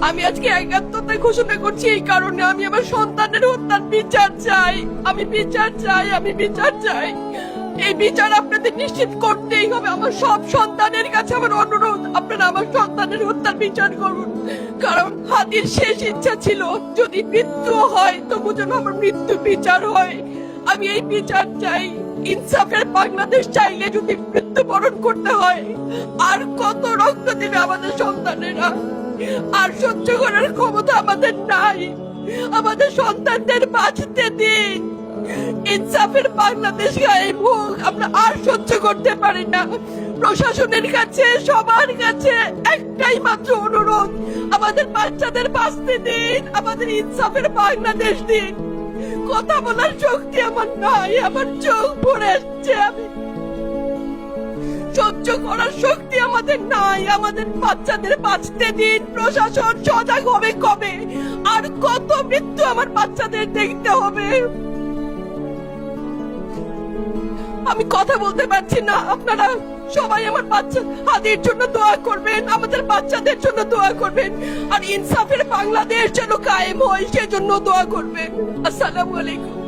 আমি আজকে একাত্মতা ঘোষণা করছি এই কারণে, আমি আমার সন্তানের হত্যার বিচার চাই। আমি বিচার চাই, আমি বিচার চাই। এই বিচার আপনাদের নিশ্চিত করতেই হবে। আমার সব সন্তানের কাছে আমার অনুরোধ, আপনারা আমার সন্তানের হত্যার বিচার করুন। কারণ হাদির শেষ ইচ্ছা ছিল যদি মৃত্যু হয় তবু যেন আমার মৃত্যু বিচার হয়। আমি এই বিচার চাই। ইনসাফের বাংলাদেশ চাইলে যদি মৃত্যুবরণ করতে হয়, আর কত রক্ত দিবে আমাদের সন্তানেরা? আর সহ্য করার ক্ষমতা আমাদের নাই। আমাদের সন্তানদের বাঁচতে দিন। ইনসাফের বাংলাদেশ গায়েব হোক। আমরা আর সহ্য করতে পারি না। প্রশাসনের কাছে, সবার কাছে একটাই মাত্র অনুরোধ, আমাদের বাচ্চাদের বাঁচতে দিন, আমাদের ইনসাফের বাংলাদেশ দিন। কথা বলার শক্তি আমার নাই, আমার চোখ ভরে আসছে। আমি সহ্য করার শক্তি আমাদের নাই। আমাদের বাচ্চাদের বাঁচতে দিন। প্রশাসন সজাগ হবে কবে? আর কত মৃত্যু আমার বাচ্চাদের দেখতে হবে? আমি কথা বলতে পারছি না। আপনারা সবাই আমার বাচ্চা হাদির জন্য দোয়া করবেন, আমাদের বাচ্চাদের জন্য দোয়া করবেন, আর ইনসাফের বাংলাদেশ যেন কায়েম হয় সেজন্য দোয়া করবেন। আসসালামু আলাইকুম।